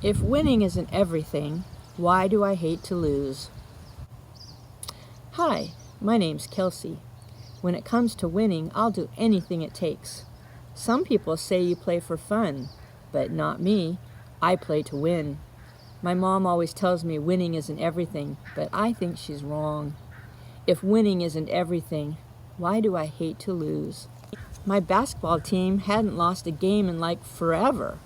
If winning isn't everything, why do I hate to lose? Hi, my name's Kelsey. When it comes to winning, I'll do anything it takes. Some people say you play for fun, but not me. I play to win. My mom always tells me winning isn't everything, but I think she's wrong. If winning isn't everything, why do I hate to lose? My basketball team hadn't lost a game in like forever.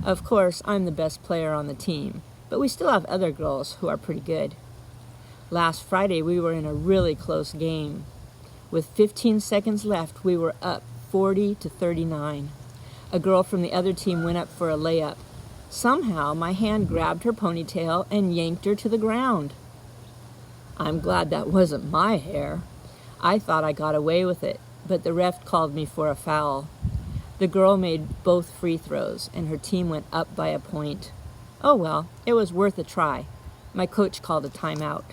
Of course, I'm the best player on the team, but we still have other girls who are pretty good. Last Friday, we were in a really close game. With 15 seconds left, we were up 40-39. A girl from the other team went up for a layup. Somehow, my hand grabbed her ponytail and yanked her to the ground. I'm glad that wasn't my hair. I thought I got away with it, but the ref called me for a foul. The girl made both free throws, and her team went up by a point. Oh well, it was worth a try. My coach called a timeout.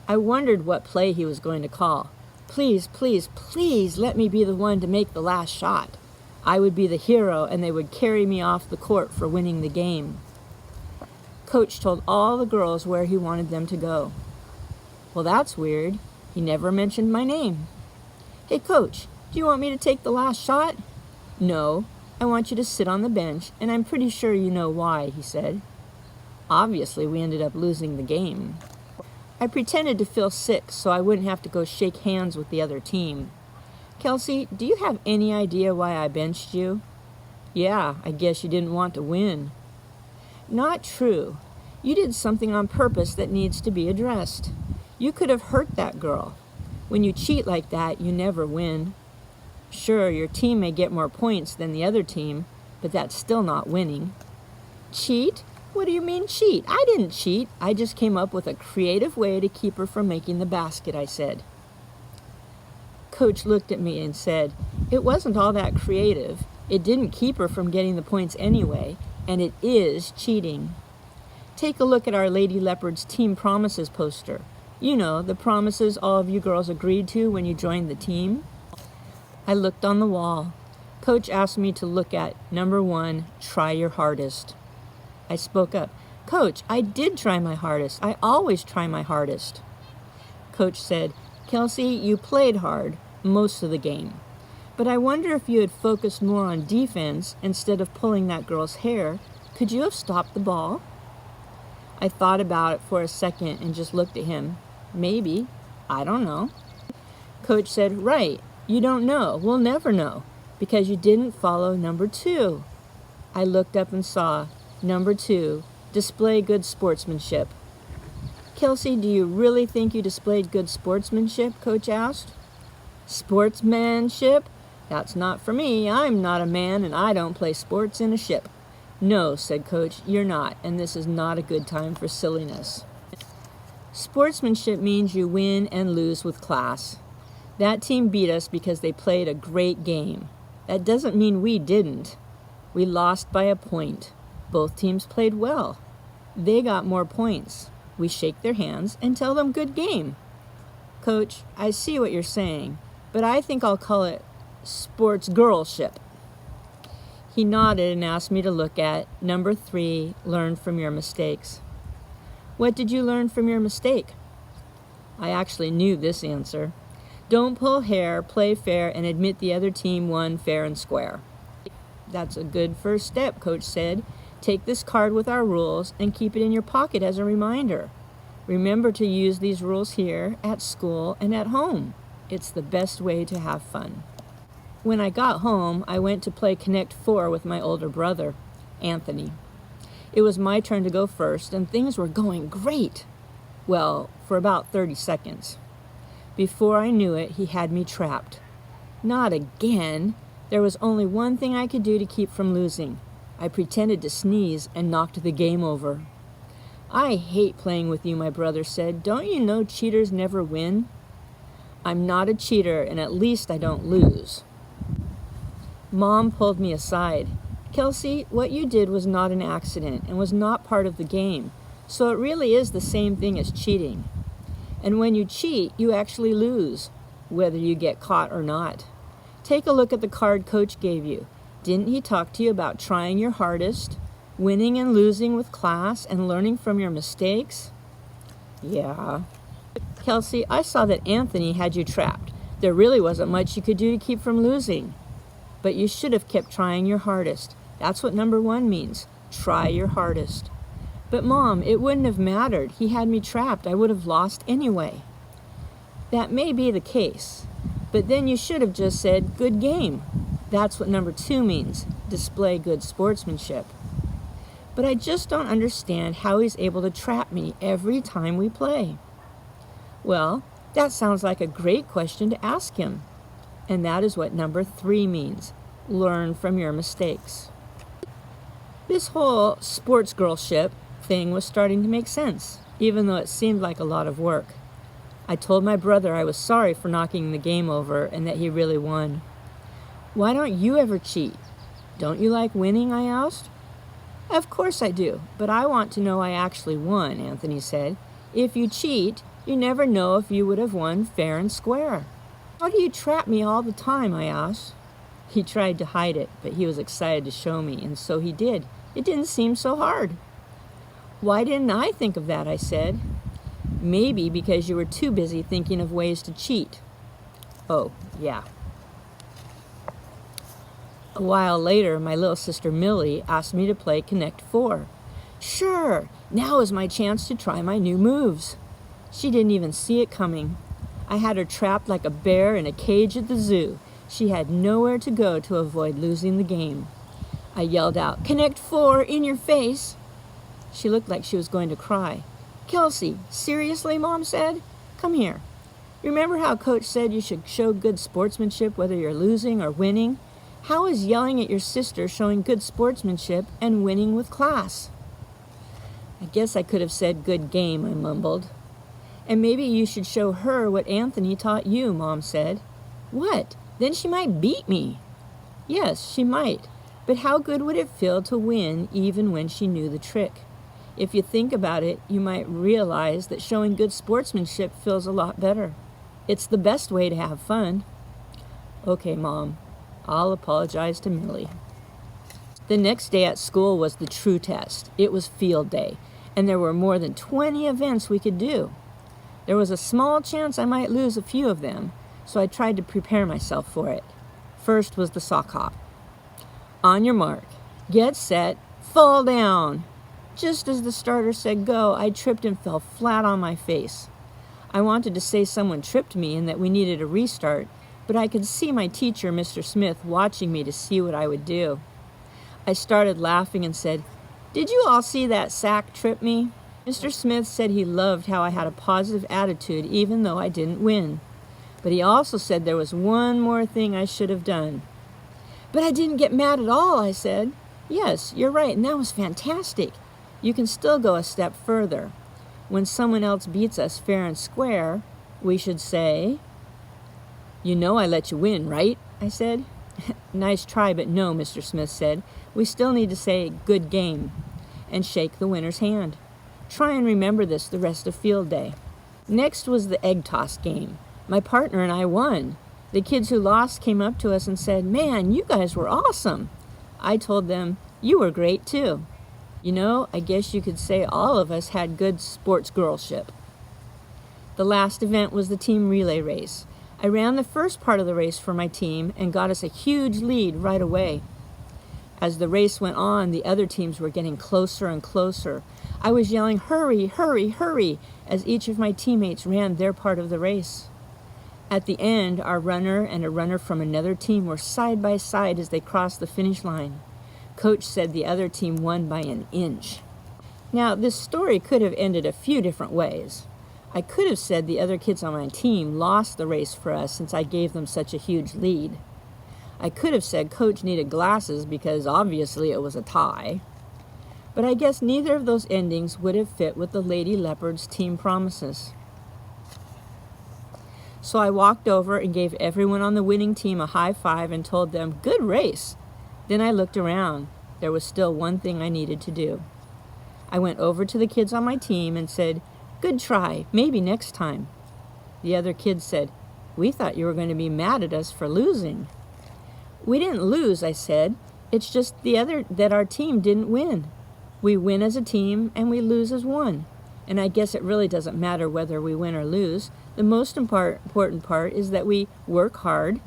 I wondered what play he was going to call. Please, please, please let me be the one to make the last shot. I would be the hero, and they would carry me off the court for winning the game. Coach told all the girls where he wanted them to go. Well, that's weird. He never mentioned my name. Hey, Coach, do you want me to take the last shot? No, I want you to sit on the bench, and I'm pretty sure you know why, he said. Obviously, we ended up losing the game. I pretended to feel sick so I wouldn't have to go shake hands with the other team. Kelsey, do you have any idea why I benched you? Yeah, I guess you didn't want to win. Not true. You did something on purpose that needs to be addressed. You could have hurt that girl. When you cheat like that, you never win. Sure, your team may get more points than the other team, but that's still not winning. Cheat? What do you mean cheat? I didn't cheat. I just came up with a creative way to keep her from making the basket, I said. Coach looked at me and said, it wasn't all that creative. It didn't keep her from getting the points anyway, and it is cheating. Take a look at our Lady Leopards Team Promises poster. You know, the promises all of you girls agreed to when you joined the team. I looked on the wall. Coach asked me to look at number 1, try your hardest. I spoke up. Coach, I did try my hardest. I always try my hardest. Coach said, Kelsey, you played hard most of the game. But I wonder if you had focused more on defense instead of pulling that girl's hair. Could you have stopped the ball? I thought about it for a second and just looked at him. Maybe. I don't know. Coach said, right. You don't know. We'll never know because you didn't follow number 2. I looked up and saw number 2, display good sportsmanship. Kelsey, do you really think you displayed good sportsmanship? Coach asked. Sportsmanship? That's not for me. I'm not a man and I don't play sports in a ship. No, said Coach, you're not, and this is not a good time for silliness. Sportsmanship means you win and lose with class. That team beat us because they played a great game. That doesn't mean we didn't. We lost by a point. Both teams played well. They got more points. We shake their hands and tell them good game. Coach, I see what you're saying, but I think I'll call it sports girlship. He nodded and asked me to look at number 3, learn from your mistakes. What did you learn from your mistake? I actually knew this answer. Don't pull hair, play fair, and admit the other team won fair and square. That's a good first step, Coach said. Take this card with our rules and keep it in your pocket as a reminder. Remember to use these rules here, at school, and at home. It's the best way to have fun. When I got home, I went to play Connect 4 with my older brother, Anthony. It was my turn to go first, and things were going great. Well, for about 30 seconds. Before I knew it, he had me trapped. Not again. There was only one thing I could do to keep from losing. I pretended to sneeze and knocked the game over. I hate playing with you, my brother said. Don't you know cheaters never win? I'm not a cheater, and at least I don't lose. Mom pulled me aside. Kelsey, what you did was not an accident and was not part of the game, so it really is the same thing as cheating. And when you cheat, you actually lose, whether you get caught or not. Take a look at the card Coach gave you. Didn't he talk to you about trying your hardest? Winning and losing with class and learning from your mistakes? Yeah. Kelsey, I saw that Anthony had you trapped. There really wasn't much you could do to keep from losing. But you should have kept trying your hardest. That's what number 1 means. Try your hardest. But Mom, it wouldn't have mattered. He had me trapped. I would have lost anyway. That may be the case. But then you should have just said, good game. That's what number 2 means. Display good sportsmanship. But I just don't understand how he's able to trap me every time we play. Well, that sounds like a great question to ask him. And that is what number 3 means. Learn from your mistakes. This whole sports girlship thing was starting to make sense, even though it seemed like a lot of work. I told my brother I was sorry for knocking the game over and that he really won. Why don't you ever cheat? Don't you like winning, I asked. Of course I do, but I want to know I actually won, Anthony said. If you cheat, you never know if you would have won fair and square. How do you trap me all the time, I asked. He tried to hide it, but he was excited to show me, and so he did. It didn't seem so hard. Why didn't I think of that, I said. Maybe because you were too busy thinking of ways to cheat. Oh, yeah. A while later, my little sister Millie asked me to play Connect 4. Sure, now is my chance to try my new moves. She didn't even see it coming. I had her trapped like a bear in a cage at the zoo. She had nowhere to go to avoid losing the game. I yelled out, Connect 4, in your face. She looked like she was going to cry. Kelsey, seriously, Mom said? Come here. Remember how Coach said you should show good sportsmanship whether you're losing or winning? How is yelling at your sister showing good sportsmanship and winning with class? I guess I could have said good game, I mumbled. And maybe you should show her what Anthony taught you, Mom said. What? Then she might beat me. Yes, she might. But how good would it feel to win even when she knew the trick? If you think about it, you might realize that showing good sportsmanship feels a lot better. It's the best way to have fun. Okay, Mom. I'll apologize to Millie. The next day at school was the true test. It was field day, and there were more than 20 events we could do. There was a small chance I might lose a few of them, so I tried to prepare myself for it. First was the sock hop. On your mark, get set, fall down. Just as the starter said go, I tripped and fell flat on my face. I wanted to say someone tripped me and that we needed a restart, but I could see my teacher, Mr. Smith, watching me to see what I would do. I started laughing and said, Did you all see that sack trip me? Mr. Smith said he loved how I had a positive attitude even though I didn't win. But he also said there was one more thing I should have done. But I didn't get mad at all, I said. Yes, you're right, and that was fantastic. You can still go a step further. When someone else beats us fair and square, we should say, You know I let you win, right? I said. Nice try, but no, Mr. Smith said. We still need to say, good game, and shake the winner's hand. Try and remember this the rest of field day. Next was the egg toss game. My partner and I won. The kids who lost came up to us and said, Man, you guys were awesome. I told them, You were great too. You know, I guess you could say all of us had good sports girlship. The last event was the team relay race. I ran the first part of the race for my team and got us a huge lead right away. As the race went on, the other teams were getting closer and closer. I was yelling, hurry, hurry, hurry, as each of my teammates ran their part of the race. At the end, our runner and a runner from another team were side by side as they crossed the finish line. Coach said the other team won by an inch. Now, this story could have ended a few different ways. I could have said the other kids on my team lost the race for us since I gave them such a huge lead. I could have said Coach needed glasses because obviously it was a tie. But I guess neither of those endings would have fit with the Lady Leopards' team promises. So I walked over and gave everyone on the winning team a high five and told them, good race. Then I looked around. There was still one thing I needed to do. I went over to the kids on my team and said, good try, maybe next time. The other kids said, we thought you were going to be mad at us for losing. We didn't lose, I said. It's just that our team didn't win. We win as a team and we lose as one. And I guess it really doesn't matter whether we win or lose. The most important part is that we work hard,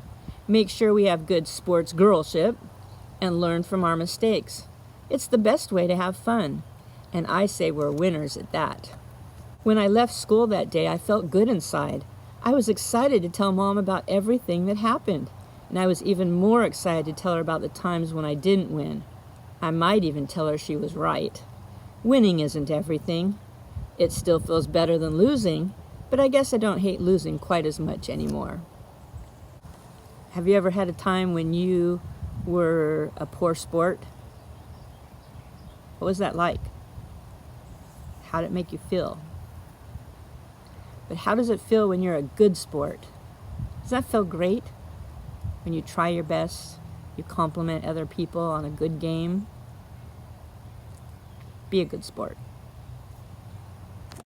make sure we have good sports girlship, and learn from our mistakes. It's the best way to have fun. And I say we're winners at that. When I left school that day, I felt good inside. I was excited to tell Mom about everything that happened. And I was even more excited to tell her about the times when I didn't win. I might even tell her she was right. Winning isn't everything. It still feels better than losing, but I guess I don't hate losing quite as much anymore. Have you ever had a time when you were a poor sport? What was that like? How did it make you feel? But how does it feel when you're a good sport? Does that feel great? When you try your best, you compliment other people on a good game? Be a good sport.